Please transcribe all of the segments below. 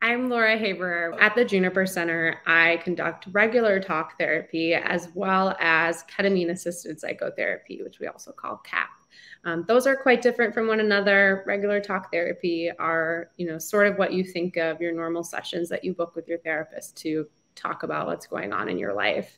I'm Laura Haberer. At the Juniper Center, I conduct regular talk therapy as well as ketamine assisted psychotherapy, which we also call CAP. Those are quite different from one another. Regular talk therapy are, sort of what you think of your normal sessions that you book with your therapist to talk about what's going on in your life.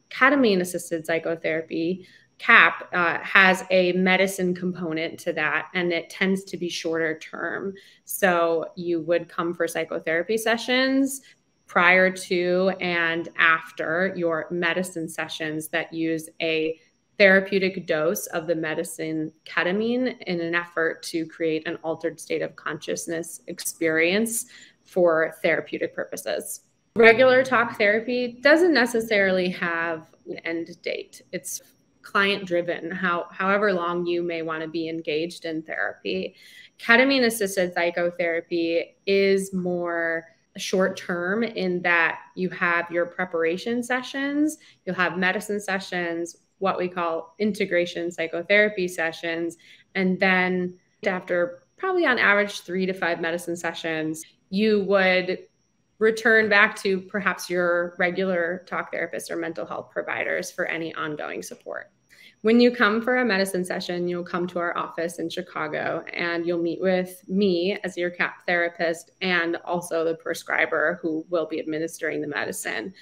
Ketamine assisted psychotherapy, CAP, has a medicine component to that, and it tends to be shorter term. So you would come for psychotherapy sessions prior to and after your medicine sessions that use a therapeutic dose of the medicine ketamine in an effort to create an altered state of consciousness experience for therapeutic purposes. Regular talk therapy doesn't necessarily have an end date. It's client driven, however long you may want to be engaged in therapy. Ketamine assisted psychotherapy is more short term in that you have your preparation sessions, you'll have medicine sessions, what we call integration psychotherapy sessions, and then after probably on average 3 to 5 medicine sessions, you would return back to perhaps your regular talk therapist or mental health providers for any ongoing support. When you come for a medicine session, you'll come to our office in Chicago and you'll meet with me as your CAP therapist and also the prescriber who will be administering the medicine.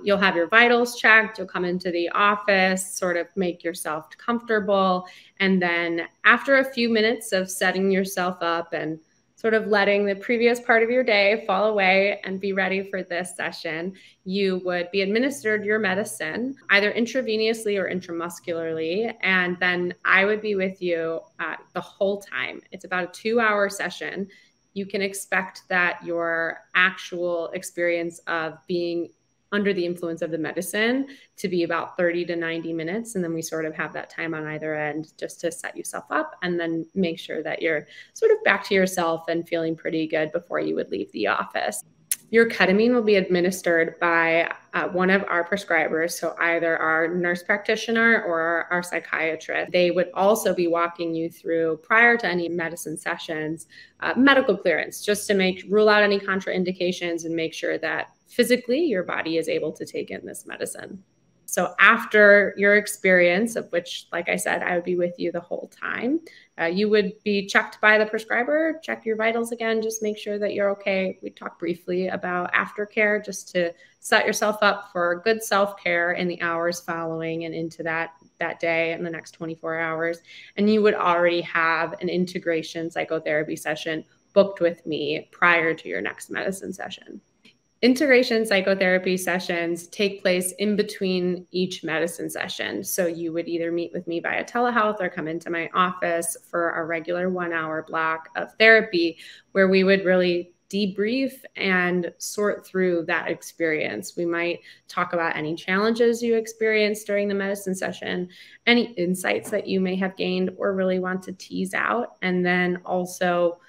You'll have your vitals checked, you'll come into the office, sort of make yourself comfortable. And then after a few minutes of setting yourself up and sort of letting the previous part of your day fall away and be ready for this session, you would be administered your medicine, either intravenously or intramuscularly. And then I would be with you the whole time. It's about a 2-hour session. You can expect that your actual experience of being under the influence of the medicine to be about 30 to 90 minutes. And then we sort of have that time on either end just to set yourself up and then make sure that you're sort of back to yourself and feeling pretty good before you would leave the office. Your ketamine will be administered by one of our prescribers, so either our nurse practitioner or our psychiatrist. They would also be walking you through, prior to any medicine sessions, medical clearance, just to rule out any contraindications and make sure that physically your body is able to take in this medicine. So after your experience, of which, like I said, I would be with you the whole time, you would be checked by the prescriber, check your vitals again, just make sure that you're okay. We talk briefly about aftercare just to set yourself up for good self-care in the hours following and into that day and the next 24 hours. And you would already have an integration psychotherapy session booked with me prior to your next medicine session. Integration psychotherapy sessions take place in between each medicine session. So you would either meet with me via telehealth or come into my office for a regular 1-hour block of therapy where we would really debrief and sort through that experience. We might talk about any challenges you experienced during the medicine session, any insights that you may have gained or really want to tease out, and then also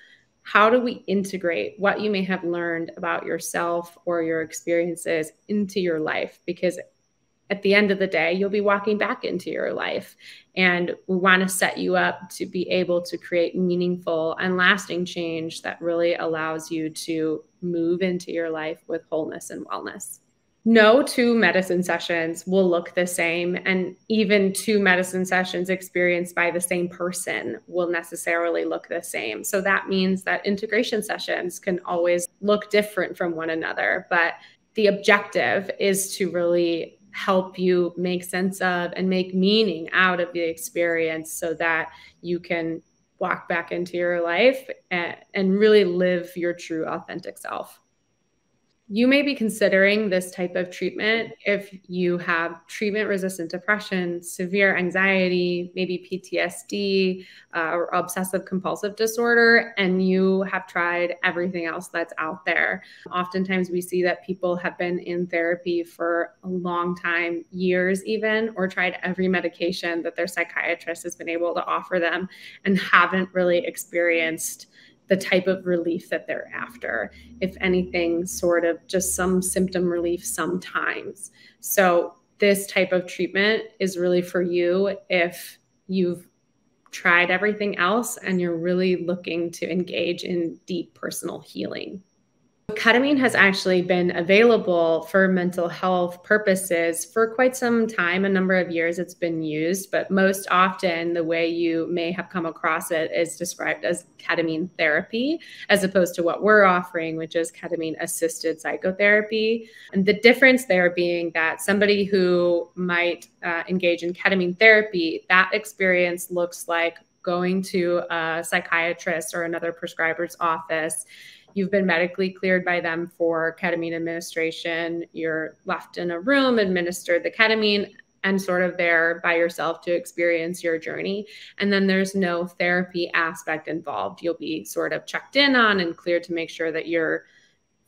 how do we integrate what you may have learned about yourself or your experiences into your life? Because at the end of the day, you'll be walking back into your life. And we want to set you up to be able to create meaningful and lasting change that really allows you to move into your life with wholeness and wellness. No 2 medicine sessions will look the same, and even 2 medicine sessions experienced by the same person will necessarily look the same. So that means that integration sessions can always look different from one another, but the objective is to really help you make sense of and make meaning out of the experience so that you can walk back into your life and really live your true authentic self. You may be considering this type of treatment if you have treatment-resistant depression, severe anxiety, maybe PTSD, or obsessive compulsive disorder, and you have tried everything else that's out there. Oftentimes we see that people have been in therapy for a long time, years even, or tried every medication that their psychiatrist has been able to offer them and haven't really experienced the type of relief that they're after. If anything, sort of just some symptom relief sometimes. So this type of treatment is really for you if you've tried everything else and you're really looking to engage in deep personal healing. Ketamine has actually been available for mental health purposes for quite some time, a number of years it's been used, but most often the way you may have come across it is described as ketamine therapy, as opposed to what we're offering, which is ketamine assisted psychotherapy. And the difference there being that somebody who might engage in ketamine therapy, that experience looks like going to a psychiatrist or another prescriber's office. You've been medically cleared by them for ketamine administration. You're left in a room, administered the ketamine, and sort of there by yourself to experience your journey. And then there's no therapy aspect involved. You'll be sort of checked in on and cleared to make sure that you're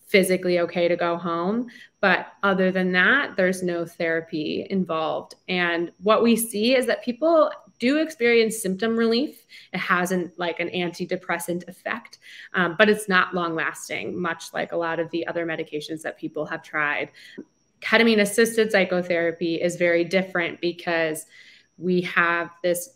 physically okay to go home. But other than that, there's no therapy involved. And what we see is that people do experience symptom relief. It has an antidepressant effect, but it's not long lasting, much like a lot of the other medications that people have tried. Ketamine assisted psychotherapy is very different because we have this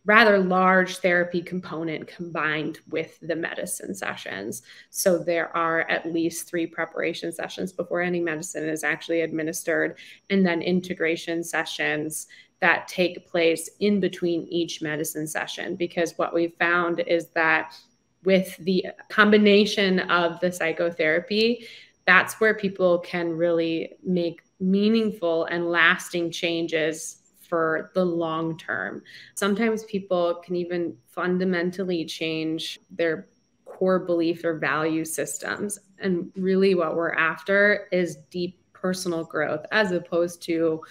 rather large therapy component combined with the medicine sessions. So there are at least 3 preparation sessions before any medicine is actually administered, and then integration sessions that take place in between each medicine session. Because what we've found is that with the combination of the psychotherapy, that's where people can really make meaningful and lasting changes for the long term. Sometimes people can even fundamentally change their core belief or value systems. And really what we're after is deep personal growth as opposed to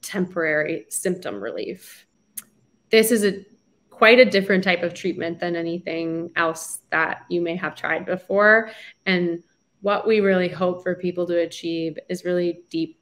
temporary symptom relief. This is quite a different type of treatment than anything else that you may have tried before. And what we really hope for people to achieve is really deep